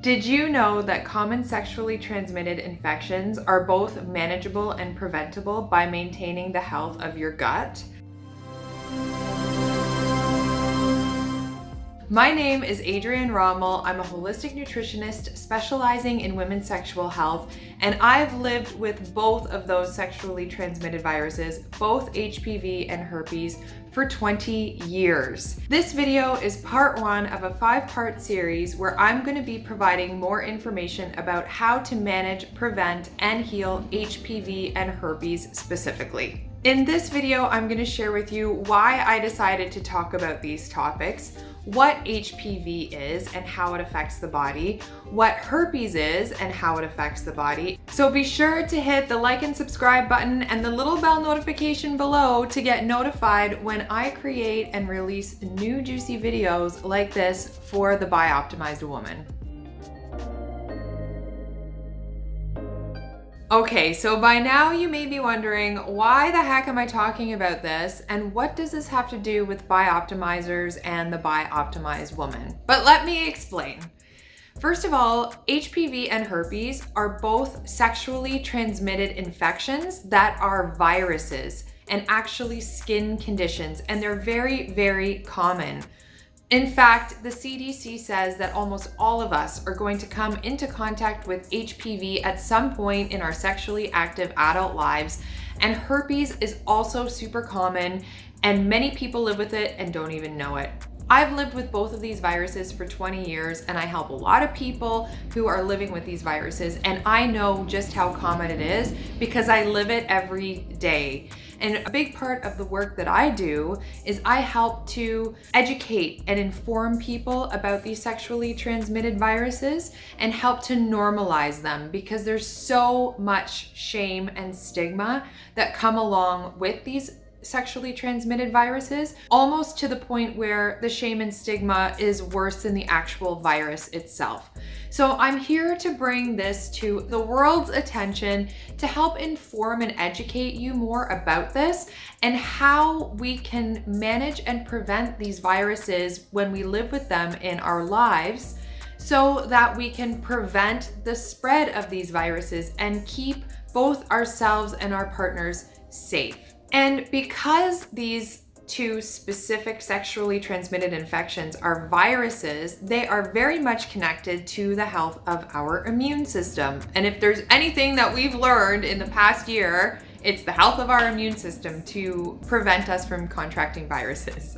Did you know that common sexually transmitted infections are both manageable and preventable by maintaining the health of your gut? My name is Adrienne. I'm a holistic nutritionist specializing in women's sexual health, and I've lived with both of those sexually transmitted viruses, both HPV and herpes, for 20 years. This video is part one of a 5-part series where I'm going to be providing more information about how to manage, prevent, and heal HPV and herpes specifically. In this video, I'm going to share with you why I decided to talk about these topics, what HPV is and how it affects the body, what herpes is and how it affects the body. So be sure to hit the like and subscribe button and the little bell notification below to get notified when I create and release new juicy videos like this for the Bioptimized Woman. Okay, so by now you may be wondering, why the heck am I talking about this and what does this have to do with Bioptimizers and the Bioptimized Woman? But let me explain. First of all, HPV and herpes are both sexually transmitted infections that are viruses and actually skin conditions, and they're very, very common. In fact, the CDC says that almost all of us are going to come into contact with HPV at some point in our sexually active adult lives, and herpes is also super common, and many people live with it and don't even know it. I've lived with both of these viruses for 20 years, and I help a lot of people who are living with these viruses, and I know just how common it is because I live it every day. And a big part of the work that I do is I help to educate and inform people about these sexually transmitted viruses and help to normalize them, because there's so much shame and stigma that come along with these sexually transmitted viruses, almost to the point where the shame and stigma is worse than the actual virus itself. So I'm here to bring this to the world's attention to help inform and educate you more about this and how we can manage and prevent these viruses when we live with them in our lives, so that we can prevent the spread of these viruses and keep both ourselves and our partners safe. And because these two specific sexually transmitted infections are viruses, they are very much connected to the health of our immune system. And if there's anything that we've learned in the past year, it's the health of our immune system to prevent us from contracting viruses.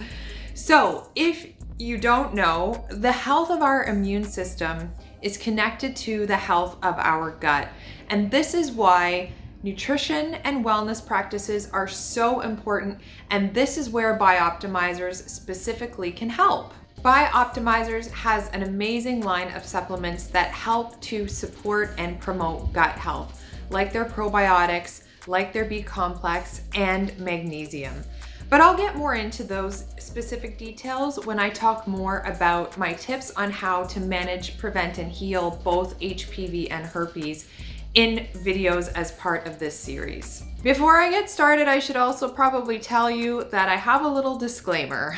So if you don't know, the health of our immune system is connected to the health of our gut. And this is why nutrition and wellness practices are so important, and this is where Bioptimizers specifically can help. Bioptimizers has an amazing line of supplements that help to support and promote gut health, like their probiotics, like their B complex, and magnesium. But I'll get more into those specific details when I talk more about my tips on how to manage, prevent, and heal both HPV and herpes in videos as part of this series. Before I get started, I should also probably tell you that I have a little disclaimer.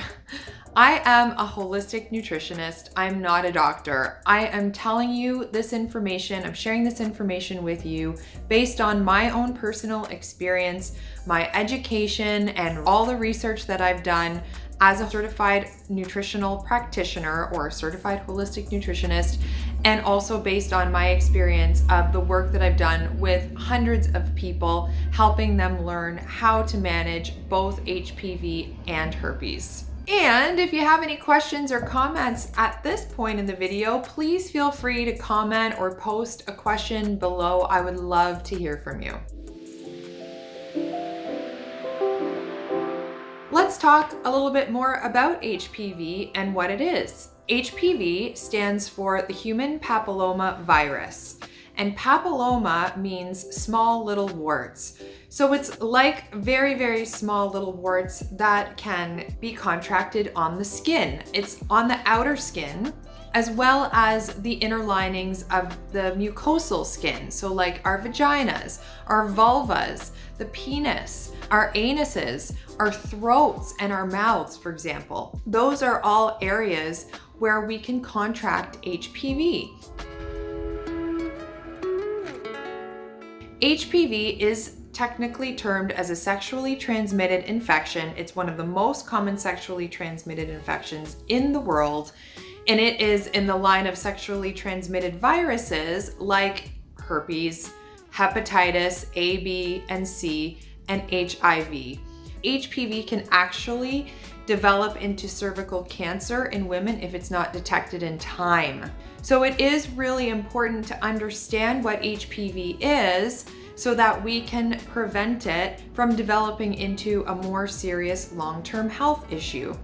I am a holistic nutritionist. I'm not a doctor. I am telling you this information, I'm sharing this information with you based on my own personal experience, my education, and all the research that I've done as a certified nutritional practitioner or a certified holistic nutritionist, and also based on my experience of the work that I've done with hundreds of people, helping them learn how to manage both HPV and herpes. And if you have any questions or comments at this point in the video, please feel free to comment or post a question below. I would love to hear from you. Let's talk a little bit more about HPV and what it is. HPV stands for the human papilloma virus, and papilloma means small little warts. So it's like very, very small little warts that can be contracted on the skin. It's on the outer skin, as well as the inner linings of the mucosal skin. So like our vaginas, our vulvas, the penis, our anuses, our throats, and our mouths, for example. Those are all areas where we can contract HPV. HPV is technically termed as a sexually transmitted infection. It's one of the most common sexually transmitted infections in the world, and it is in the line of sexually transmitted viruses like herpes, hepatitis A, B, and C, and HIV. HPV can actually develop into cervical cancer in women if it's not detected in time. So it is really important to understand what HPV is so that we can prevent it from developing into a more serious long-term health issue.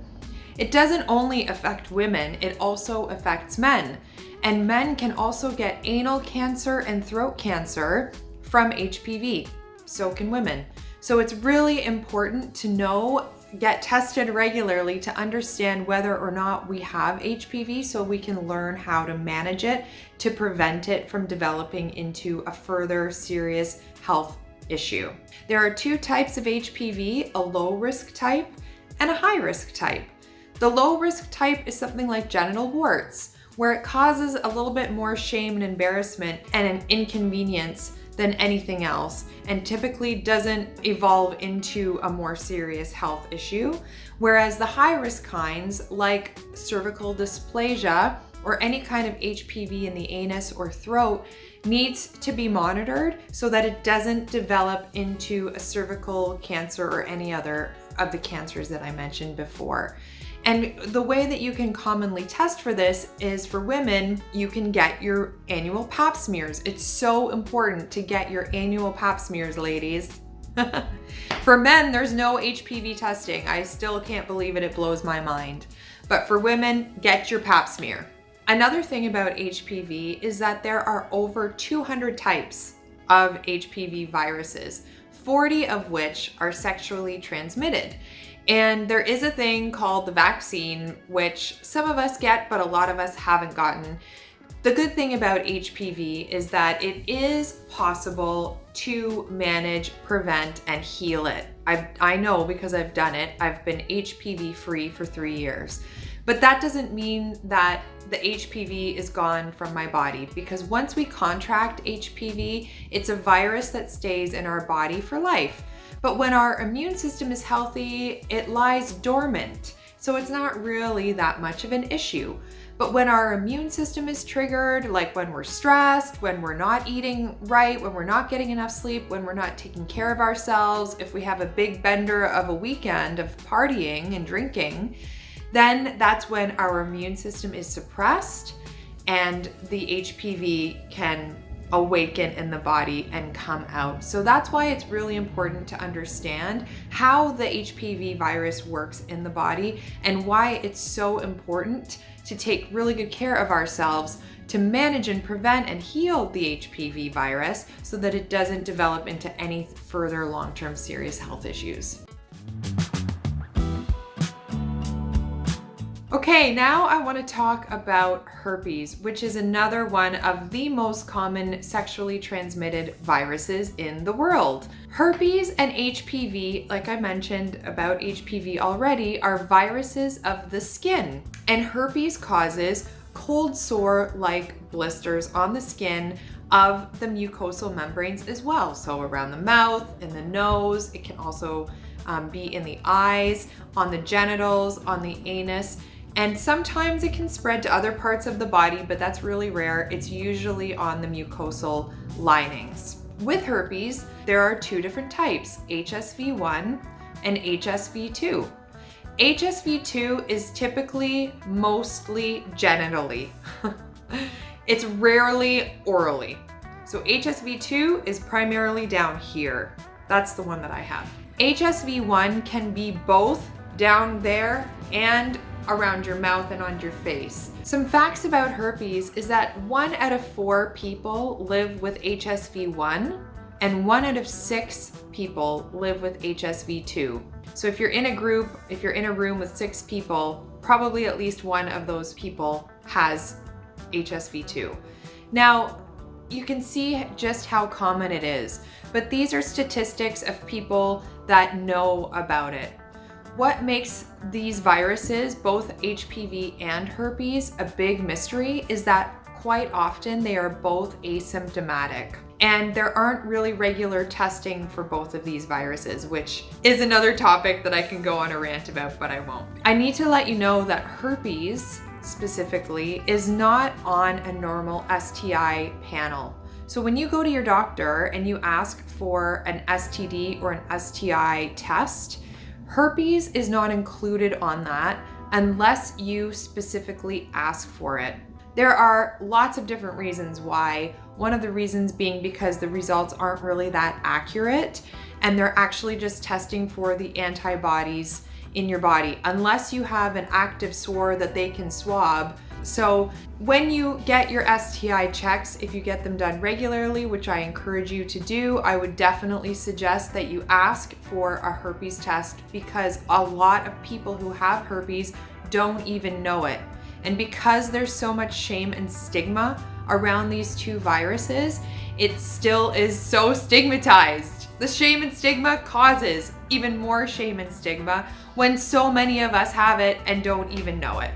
It doesn't only affect women, it also affects men. And men can also get anal cancer and throat cancer from HPV. So can women. So it's really important to know, get tested regularly to understand whether or not we have HPV so we can learn how to manage it to prevent it from developing into a further serious health issue. There are two types of HPV, a low risk type and a high risk type. The low risk type is something like genital warts, where it causes a little bit more shame and embarrassment and an inconvenience than anything else, and typically doesn't evolve into a more serious health issue. Whereas the high risk kinds, like cervical dysplasia or any kind of HPV in the anus or throat, needs to be monitored so that it doesn't develop into a cervical cancer or any other of the cancers that I mentioned before. And the way that you can commonly test for this is, for women, you can get your annual pap smears. It's so important to get your annual pap smears, ladies. For men, there's no HPV testing. I still can't believe it. It blows my mind. But for women, get your pap smear. Another thing about HPV is that there are over 200 types of HPV viruses, 40 of which are sexually transmitted. And there is a thing called the vaccine, which some of us get, but a lot of us haven't gotten. The good thing about HPV is that it is possible to manage, prevent, and heal it. I know because I've done it. I've been HPV free for 3 years. But that doesn't mean that the HPV is gone from my body, because once we contract HPV, it's a virus that stays in our body for life. But when our immune system is healthy, it lies dormant. So it's not really that much of an issue. But when our immune system is triggered, like when we're stressed, when we're not eating right, when we're not getting enough sleep, when we're not taking care of ourselves, if we have a big bender of a weekend of partying and drinking, then that's when our immune system is suppressed and the HPV can awaken in the body and come out. So that's why it's really important to understand how the HPV virus works in the body and why it's so important to take really good care of ourselves to manage and prevent and heal the HPV virus so that it doesn't develop into any further long-term serious health issues. Okay, now I want to talk about herpes, which is another one of the most common sexually transmitted viruses in the world. Herpes and HPV, like I mentioned about HPV already, are viruses of the skin. And herpes causes cold sore-like blisters on the skin of the mucosal membranes as well. So around the mouth, in the nose, it can also be in the eyes, on the genitals, on the anus. And sometimes it can spread to other parts of the body, but that's really rare. It's usually on the mucosal linings. With herpes, there are two different types, HSV1 and HSV2. HSV2 is typically mostly genitally. It's rarely orally. So HSV2 is primarily down here. That's the one that I have. HSV1 can be both down there and around your mouth and on your face. Some facts about herpes is that 1 out of 4 people live with HSV1 and 1 out of 6 people live with HSV2. So if you're in a group, if you're in a room with 6 people, probably at least one of those people has HSV2. Now, you can see just how common it is, but these are statistics of people that know about it. What makes these viruses, both HPV and herpes, a big mystery is that quite often they are both asymptomatic. And there aren't really regular testing for both of these viruses, which is another topic that I can go on a rant about, but I won't. I need to let you know that herpes specifically is not on a normal STI panel. So when you go to your doctor and you ask for an STD or an STI test, herpes is not included on that unless you specifically ask for it. There are lots of different reasons why. One of the reasons being because the results aren't really that accurate and they're actually just testing for the antibodies in your body, unless you have an active sore that they can swab. So when you get your STI checks, if you get them done regularly, which I encourage you to do, I would definitely suggest that you ask for a herpes test, because a lot of people who have herpes don't even know it. And because there's so much shame and stigma around these two viruses, it still is so stigmatized. The shame and stigma causes even more shame and stigma when so many of us have it and don't even know it.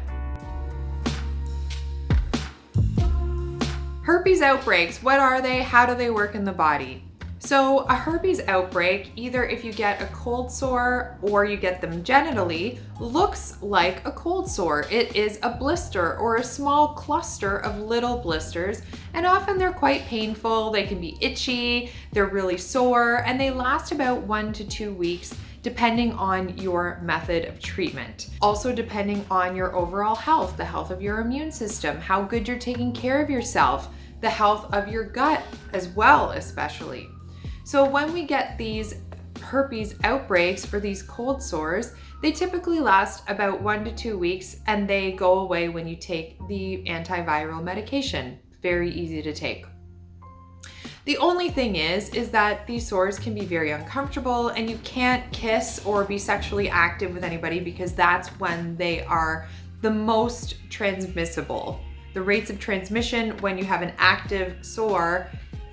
Herpes outbreaks, what are they? How do they work in the body? So a herpes outbreak, either if you get a cold sore or you get them genitally, looks like a cold sore. It is a blister or a small cluster of little blisters, and often they're quite painful. They can be itchy, they're really sore, and they last about 1 to 2 weeks depending on your method of treatment. Also depending on your overall health, the health of your immune system, how good you're taking care of yourself, the health of your gut as well, especially. So when we get these herpes outbreaks or these cold sores, they typically last about 1 to 2 weeks and they go away when you take the antiviral medication. Very easy to take. The only thing is that these sores can be very uncomfortable and you can't kiss or be sexually active with anybody, because that's when they are the most transmissible. The rates of transmission when you have an active sore,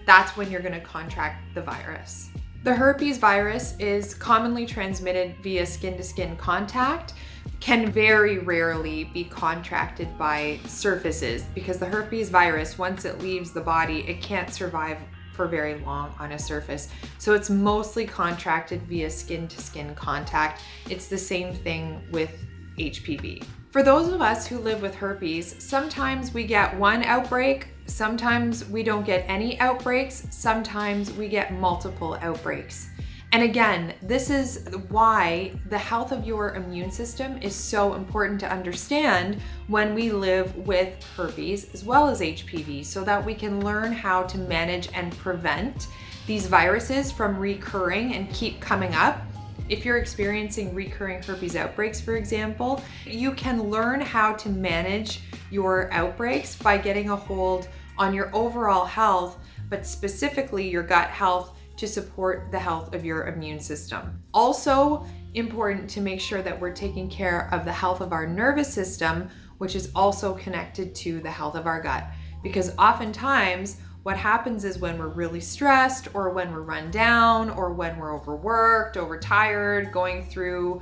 that's when you're going to contract the virus. The herpes virus is commonly transmitted via skin-to-skin contact, can very rarely be contracted by surfaces, because the herpes virus, once it leaves the body, it can't survive for very long on a surface. So it's mostly contracted via skin-to-skin contact. It's the same thing with HPV. For those of us who live with herpes, sometimes we get one outbreak, sometimes we don't get any outbreaks, sometimes we get multiple outbreaks. And again, this is why the health of your immune system is so important to understand when we live with herpes as well as HPV, so that we can learn how to manage and prevent these viruses from recurring and keep coming up. If you're experiencing recurring herpes outbreaks, for example, you can learn how to manage your outbreaks by getting a hold on your overall health, but specifically your gut health, to support the health of your immune system. Also important to make sure that we're taking care of the health of our nervous system, which is also connected to the health of our gut. Because oftentimes what happens is when we're really stressed, or when we're run down, or when we're overworked, overtired, going through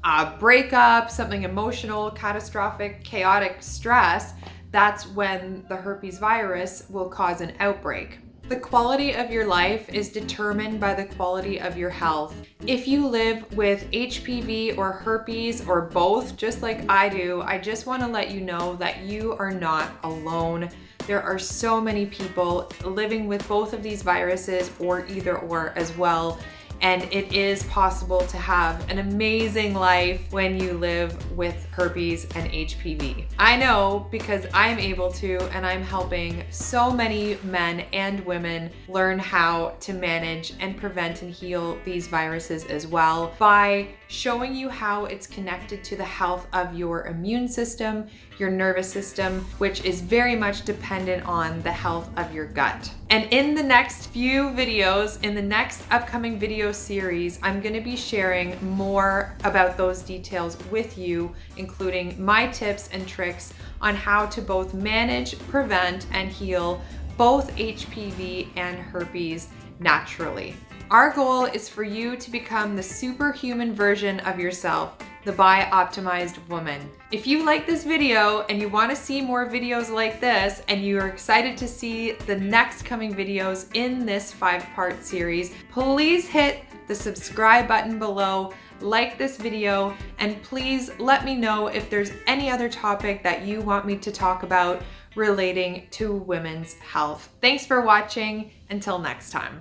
a breakup, something emotional, catastrophic, chaotic stress, that's when the herpes virus will cause an outbreak. The quality of your life is determined by the quality of your health. If you live with HPV or herpes or both, just like I do, I just want to let you know that you are not alone. There are so many people living with both of these viruses, or either or as well. And it is possible to have an amazing life when you live with herpes and HPV. I know, because I'm able to, and I'm helping so many men and women learn how to manage and prevent and heal these viruses as well, by showing you how it's connected to the health of your immune system, your nervous system, which is very much dependent on the health of your gut. And in the next few videos, in the next upcoming video series, I'm going to be sharing more about those details with you, including my tips and tricks on how to both manage, prevent, and heal both HPV and herpes naturally. Our goal is for you to become the superhuman version of yourself, the Bioptimized Woman. If you like this video and you want to see more videos like this and you are excited to see the next coming videos in this 5-part series, please hit the subscribe button below, like this video, and please let me know if there's any other topic that you want me to talk about relating to women's health. Thanks for watching. Until next time.